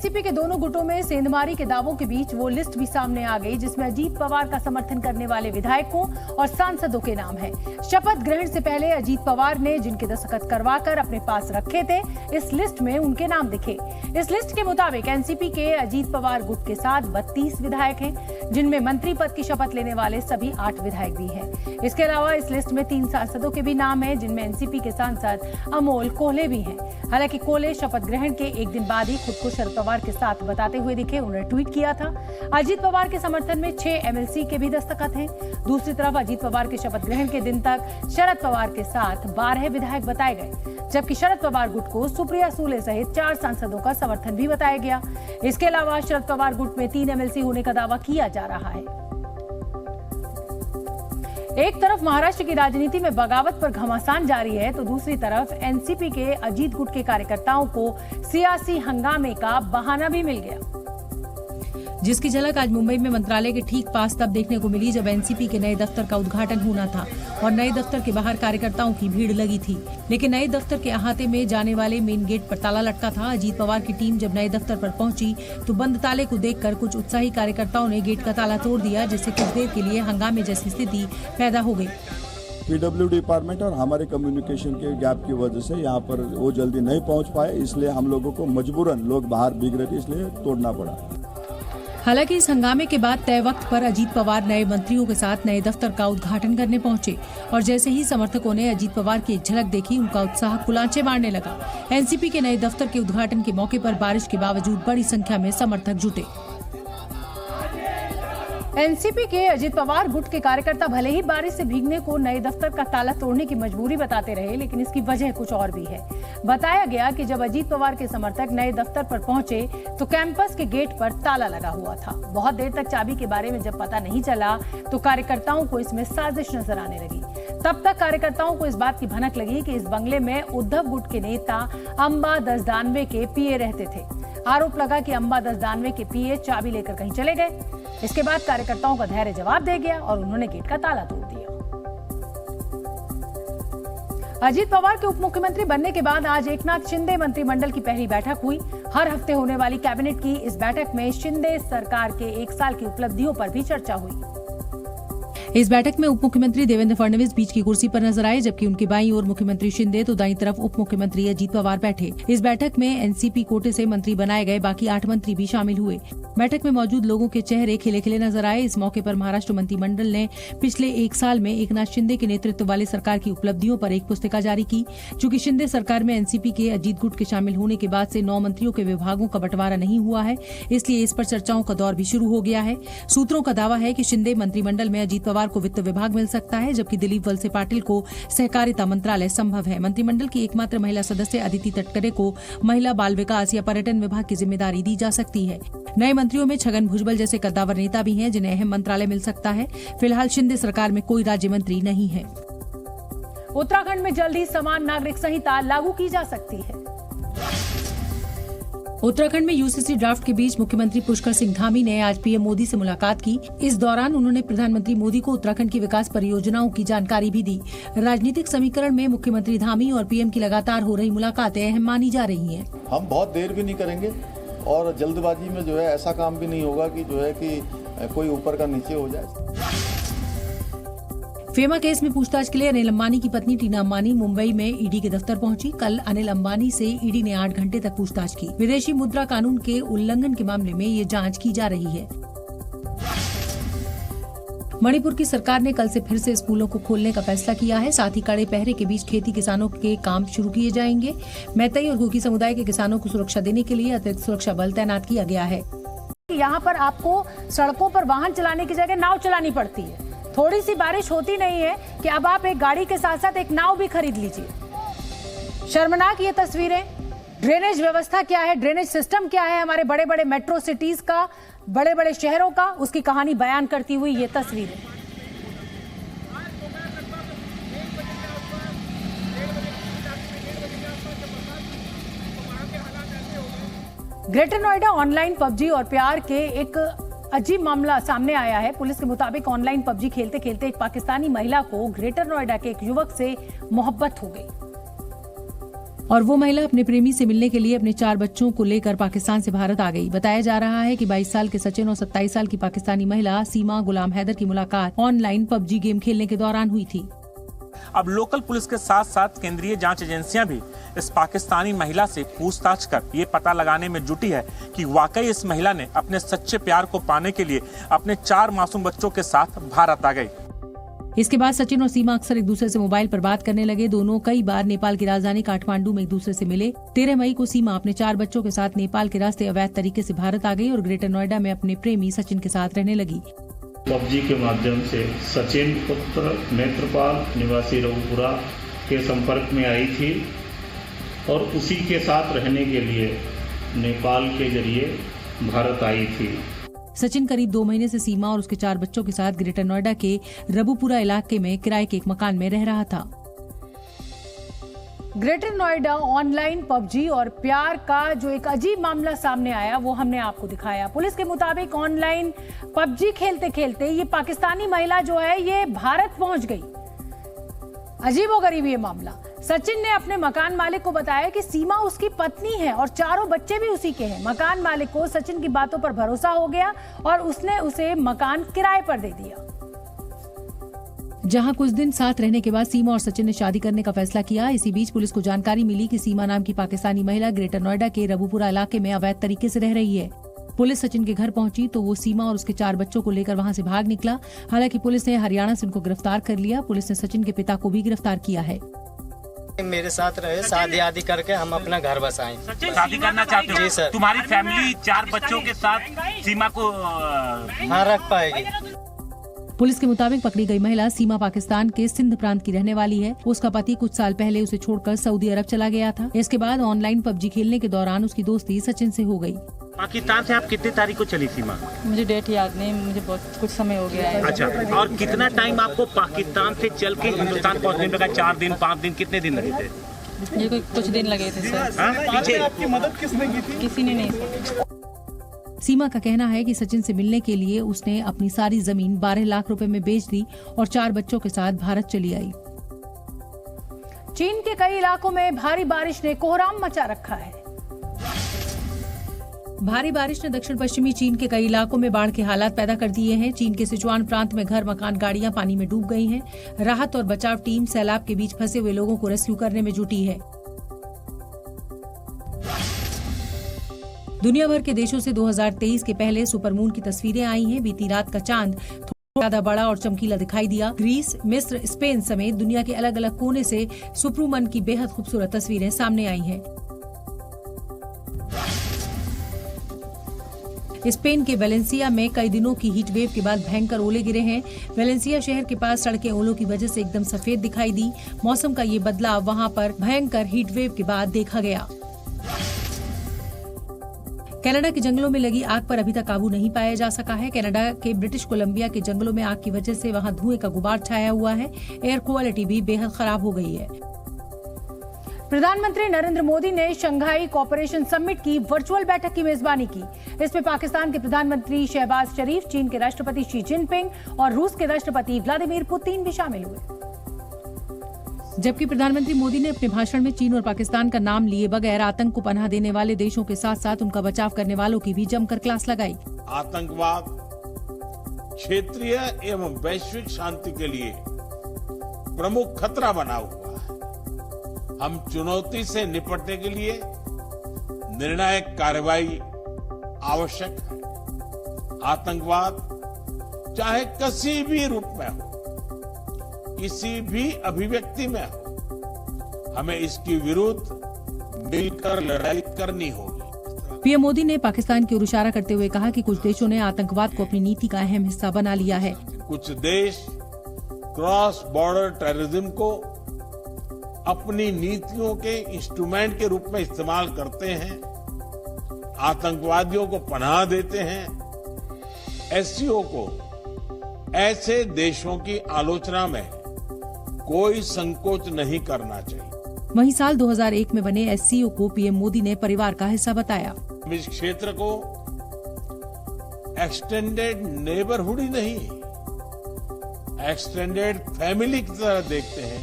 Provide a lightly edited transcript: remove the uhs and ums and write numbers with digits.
NCP के दोनों गुटों में सेंधमारी के दावों के बीच वो लिस्ट भी सामने आ गई जिसमें अजीत पवार का समर्थन करने वाले विधायकों और सांसदों के नाम हैं। शपथ ग्रहण से पहले अजीत पवार ने जिनके दस्तखत करवाकर अपने पास रखे थे, इस लिस्ट में उनके नाम दिखे। इस लिस्ट के मुताबिक एनसीपी के अजीत पवार गुट के साथ 32 विधायक हैं, जिनमें मंत्री पद की शपथ लेने वाले सभी 8 विधायक भी हैं। इसके अलावा इस लिस्ट में 3 सांसदों के भी नाम हैं, जिनमें एनसीपी के सांसद अमोल कोल्हे भी हैं। हालांकि कोल्हे शपथ ग्रहण के एक दिन बाद ही खुद को शरद पवार के साथ बताते हुए दिखे। उन्होंने ट्वीट किया था। अजीत पवार के समर्थन में 6 एमएलसी के भी दस्तखत हैं। दूसरी तरफ अजीत पवार के शपथ ग्रहण के दिन तक शरद पवार के साथ 12 विधायक बताए गए, जबकि शरद पवार गुट को सुप्रिया सूले सहित 4 सांसदों का समर्थन भी बताया गया। इसके अलावा शरद पवार गुट में 3 एमएलसी होने का दावा किया जा रहा है। एक तरफ महाराष्ट्र की राजनीति में बगावत पर घमासान जारी है, तो दूसरी तरफ एनसीपी के अजीत गुट के कार्यकर्ताओं को सियासी हंगामे का बहाना भी मिल गया, जिसकी झलक आज मुंबई में मंत्रालय के ठीक पास तब देखने को मिली जब एनसीपी के नए दफ्तर का उद्घाटन होना था और नए दफ्तर के बाहर कार्यकर्ताओं की भीड़ लगी थी। लेकिन नए दफ्तर के अहाते में जाने वाले मेन गेट पर ताला लटका था। अजीत पवार की टीम जब नए दफ्तर पर पहुंची तो बंद ताले को देखकर कुछ उत्साही कार्यकर्ताओं ने गेट का ताला तोड़ दिया, जिससे कुछ देर के लिए हंगामे जैसी स्थिति पैदा हो गई। पीडब्ल्यूडी डिपार्टमेंट और हमारे कम्युनिकेशन के गैप की वजह से यहाँ पर वो जल्दी नहीं पहुँच पाए, इसलिए हम लोगों को मजबूरन लोग बाहर भीग रहे थे, इसलिए तोड़ना पड़ा। हालांकि इस हंगामे के बाद तय वक्त पर अजीत पवार नए मंत्रियों के साथ नए दफ्तर का उद्घाटन करने पहुंचे और जैसे ही समर्थकों ने अजीत पवार की एक झलक देखी, उनका उत्साह कुलांचे मारने लगा। एनसीपी के नए दफ्तर के उद्घाटन के मौके पर बारिश के बावजूद बड़ी संख्या में समर्थक जुटे। एनसीपी के अजीत पवार गुट के कार्यकर्ता भले ही बारिश से भीगने को नए दफ्तर का ताला तोड़ने की मजबूरी बताते रहे, लेकिन इसकी वजह कुछ और भी है। बताया गया कि जब अजीत पवार के समर्थक नए दफ्तर पर पहुंचे तो कैंपस के गेट पर ताला लगा हुआ था। बहुत देर तक चाबी के बारे में जब पता नहीं चला तो कार्यकर्ताओं को इसमें साजिश नजर आने लगी। तब तक कार्यकर्ताओं को इस बात की भनक लगी कि इस बंगले में उद्धव गुट के नेता अंबा दसदानवे के पीए रहते थे। आरोप लगा कि अंबा दसदानवे के पीए चाबी लेकर कहीं चले गए। इसके बाद कार्यकर्ताओं का धैर्य जवाब दे गया और उन्होंने गेट का ताला तोड़ दिया। अजीत पवार के उप मुख्यमंत्री बनने के बाद आज एकनाथ शिंदे मंत्रिमंडल की पहली बैठक हुई। हर हफ्ते होने वाली कैबिनेट की इस बैठक में शिंदे सरकार के 1 साल की उपलब्धियों पर भी चर्चा हुई। इस बैठक में उप मुख्यमंत्री देवेंद्र फडणवीस बीच की कुर्सी पर नजर आए, जबकि उनकी बाईं ओर मुख्यमंत्री शिंदे तो दाईं तरफ उप मुख्यमंत्री अजीत पवार बैठे। इस बैठक में एनसीपी कोटे से मंत्री बनाए गए बाकी 8 मंत्री भी शामिल हुए। बैठक में मौजूद लोगों के चेहरे खिले खिले नजर आए। इस मौके पर महाराष्ट्र मंत्रिमंडल ने पिछले 1 साल में एकनाथ शिंदे के नेतृत्व वाली सरकार की उपलब्धियों पर एक पुस्तिका जारी की। चूंकि शिंदे सरकार में एनसीपी के अजीत गुट के शामिल होने के बाद से 9 मंत्रियों के विभागों का बंटवारा नहीं हुआ है, इसलिए इस पर चर्चाओं का दौर भी शुरू हो गया है। सूत्रों का दावा है कि शिंदे मंत्रिमंडल में अजीत पवार को वित्त विभाग मिल सकता है, जबकि दिलीप वलसे पाटिल को सहकारिता मंत्रालय संभव है। मंत्रिमंडल की एकमात्र महिला सदस्य अदिति तटकरे को महिला बाल विकास या पर्यटन विभाग की जिम्मेदारी दी जा सकती है। नए मंत्रियों में छगन भुजबल जैसे कद्दावर नेता भी हैं, जिन्हें अहम मंत्रालय मिल सकता है। फिलहाल शिंदे सरकार में कोई राज्य मंत्री नहीं है। उत्तराखंड में जल्दी समान नागरिक संहिता लागू की जा सकती है। उत्तराखंड में यूसीसी ड्राफ्ट के बीच मुख्यमंत्री पुष्कर सिंह धामी ने आज पीएम मोदी से मुलाकात की। इस दौरान उन्होंने प्रधानमंत्री मोदी को उत्तराखंड की विकास परियोजनाओं की जानकारी भी दी। राजनीतिक समीकरण में मुख्यमंत्री धामी और पीएम की लगातार हो रही मुलाकातें अहम मानी जा रही हैं। हम बहुत देर भी नहीं करेंगे और जल्दबाजी में जो है ऐसा काम भी नहीं होगा कि जो है कि कोई ऊपर का नीचे हो जाए। फेमा केस में पूछताछ के लिए अनिल अंबानी की पत्नी टीना अंबानी मुंबई में ईडी के दफ्तर पहुंची। कल अनिल अंबानी से ईडी ने 8 घंटे तक पूछताछ की। विदेशी मुद्रा कानून के उल्लंघन के मामले में ये जांच की जा रही है। मणिपुर की सरकार ने कल से फिर से स्कूलों को खोलने का फैसला किया है। साथ ही कड़े पहरे के बीच खेती किसानों के काम शुरू किए जाएंगे। मैतेई और कुकी समुदाय के किसानों को सुरक्षा देने के लिए अतिरिक्त सुरक्षा बल तैनात किया गया है। यहाँ पर आपको सड़कों पर वाहन चलाने की जगह नाव चलानी पड़ती है। थोड़ी सी बारिश होती नहीं है कि अब आप एक गाड़ी के साथ साथ एक नाव भी खरीद लीजिए। शर्मनाक ये तस्वीरें। ड्रेनेज व्यवस्था क्या है, ड्रेनेज सिस्टम क्या है हमारे बड़े बड़े मेट्रो सिटीज का, बड़े बड़े शहरों का, उसकी कहानी बयान करती हुई ये तस्वीरें। ग्रेटर नोएडा ऑनलाइन पबजी और प्यार के एक अजीब मामला सामने आया है। पुलिस के मुताबिक ऑनलाइन पबजी खेलते खेलते एक पाकिस्तानी महिला को ग्रेटर नोएडा के एक युवक से मोहब्बत हो गई। और वो महिला अपने प्रेमी से मिलने के लिए अपने 4 बच्चों को लेकर पाकिस्तान से भारत आ गई। बताया जा रहा है कि 22 साल के सचिन और 27 साल की पाकिस्तानी महिला सीमा गुलाम हैदर की मुलाकात ऑनलाइन पबजी गेम खेलने के दौरान हुई थी। अब लोकल पुलिस के साथ साथ केंद्रीय जांच एजेंसियां भी इस पाकिस्तानी महिला से पूछताछ कर ये पता लगाने में जुटी है कि वाकई इस महिला ने अपने सच्चे प्यार को पाने के लिए अपने 4 मासूम बच्चों के साथ भारत आ गई। इसके बाद सचिन और सीमा अक्सर एक दूसरे से मोबाइल पर बात करने लगे। दोनों कई बार नेपाल की राजधानी काठमांडू में एक दूसरे से मिले। 13 मई को सीमा अपने 4 बच्चों के साथ नेपाल के रास्ते अवैध तरीके से भारत आ गई और ग्रेटर नोएडा में अपने प्रेमी सचिन के साथ रहने लगी। पबजी के माध्यम से सचिन पुत्र नेत्रपाल निवासी रघुपुरा के संपर्क में आई थी और उसी के साथ रहने के लिए नेपाल के जरिए भारत आई थी। सचिन करीब 2 महीने से सीमा और उसके 4 बच्चों के साथ ग्रेटर नोएडा के रबुपुरा इलाके में किराए के एक मकान में रह रहा था। ग्रेटर नोएडा ऑनलाइन पबजी और प्यार का जो एक अजीब मामला सामने आया वो हमने आपको दिखाया। पुलिस के मुताबिक ऑनलाइन पबजी खेलते खेलते ये पाकिस्तानी महिला जो है ये भारत पहुंच गई। अजीबोगरीब ये मामला। सचिन ने अपने मकान मालिक को बताया कि सीमा उसकी पत्नी है और 4 बच्चे भी उसी के हैं। मकान मालिक को सचिन की बातों पर भरोसा हो गया और उसने उसे मकान किराए पर दे दिया। जहां कुछ दिन साथ रहने के बाद सीमा और सचिन ने शादी करने का फैसला किया। इसी बीच पुलिस को जानकारी मिली कि सीमा नाम की पाकिस्तानी महिला ग्रेटर नोएडा के रबुपुरा इलाके में अवैध तरीके से रह रही है। पुलिस सचिन के घर पहुंची तो वो सीमा और उसके 4 बच्चों को लेकर वहां से भाग निकला। हालांकि पुलिस ने हरियाणा से उनको गिरफ्तार कर लिया। पुलिस ने सचिन के पिता को भी गिरफ्तार किया है। मेरे साथ रहे, शादी आदि करके हम अपना घर बसाएं। शादी करना चाहते हो? जी सर। तुम्हारी फैमिली 4 बच्चों के साथ सीमा को हाँ रख पाएगी। पुलिस के मुताबिक पकड़ी गई महिला सीमा पाकिस्तान के सिंध प्रांत की रहने वाली है। उसका पति कुछ साल पहले उसे छोड़कर सऊदी अरब चला गया था। इसके बाद ऑनलाइन पबजी खेलने के दौरान उसकी दोस्ती सचिन से हो गई। पाकिस्तान से आप कितनी तारीख को चली सीमा? मुझे डेट याद नहीं, मुझे बहुत कुछ समय हो गया है। अच्छा, और कितना टाइम आपको पाकिस्तान से चल के हिंदुस्तान पहुंचने में लगा? 4 दिन, 5 दिन, कितने दिन लगे थे? ये कुछ दिन लगे थे सर। पीछे आपकी मदद किसने की थी? किसी ने नहीं। सीमा का कहना है कि सचिन से मिलने के लिए उसने अपनी सारी जमीन 12 लाख रुपए में बेच दी और 4 बच्चों के साथ भारत चली आई। चीन के कई इलाकों में भारी बारिश ने कोहराम मचा रखा है। भारी बारिश ने दक्षिण पश्चिमी चीन के कई इलाकों में बाढ़ के हालात पैदा कर दिए हैं। चीन के सिचुआन प्रांत में घर, मकान, गाड़ियां पानी में डूब गई हैं। राहत और बचाव टीम सैलाब के बीच फंसे हुए लोगों को रेस्क्यू करने में जुटी है। दुनिया भर के देशों से 2023 के पहले सुपरमून की तस्वीरें आई हैं। बीती रात का चांद थोड़ा ज्यादा बड़ा और चमकीला दिखाई दिया। ग्रीस, मिस्र, स्पेन समेत दुनिया के अलग अलग कोने से सुपरमून की बेहद खूबसूरत तस्वीरें सामने आई हैं। स्पेन के वेलेंसिया में कई दिनों की हीट वेव के बाद भयंकर ओले गिरे हैं। वेलेंसिया शहर के पास सड़कें ओलों की वजह से एकदम सफेद दिखाई दी। मौसम का ये बदलाव वहां पर भयंकर हीट वेव के बाद देखा गया। कनाडा के जंगलों में लगी आग पर अभी तक काबू नहीं पाया जा सका है। कनाडा के ब्रिटिश कोलंबिया के जंगलों में आग की वजह से वहां धुएं का गुबार छाया हुआ है। एयर क्वालिटी भी बेहद खराब हो गई है। प्रधानमंत्री नरेंद्र मोदी ने शंघाई कोऑपरेशन समिट की वर्चुअल बैठक की मेजबानी की। इसमें पाकिस्तान के प्रधानमंत्री शहबाज शरीफ, चीन के राष्ट्रपति शी जिनपिंग और रूस के राष्ट्रपति व्लादिमीर पुतिन भी शामिल हुए। जबकि प्रधानमंत्री मोदी ने अपने भाषण में चीन और पाकिस्तान का नाम लिए बगैर आतंक को पनाह देने वाले देशों के साथ साथ उनका बचाव करने वालों की भी जमकर क्लास लगाई। आतंकवाद क्षेत्रीय एवं वैश्विक शांति के लिए प्रमुख खतरा बना हुआ है। हम चुनौती से निपटने के लिए निर्णायक कार्रवाई आवश्यक है। आतंकवाद चाहे किसी भी रूप में हो, किसी भी अभिव्यक्ति में हो, हमें इसके विरुद्ध मिलकर लड़ाई करनी होगी। पीएम मोदी ने पाकिस्तान की ओर इशारा करते हुए कहा कि कुछ देशों ने आतंकवाद को अपनी नीति का अहम हिस्सा बना लिया है। कुछ देश क्रॉस बॉर्डर टेररिज्म को अपनी नीतियों के इंस्ट्रूमेंट के रूप में इस्तेमाल करते हैं, आतंकवादियों को पनाह देते हैं। एससीओ को ऐसे देशों की आलोचना में कोई संकोच नहीं करना चाहिए। वहीं साल 2001 में बने एससीओ को पीएम मोदी ने परिवार का हिस्सा बताया। इस क्षेत्र को एक्सटेंडेड नेबरहुड ही नहीं, एक्सटेंडेड फैमिली की तरह देखते हैं।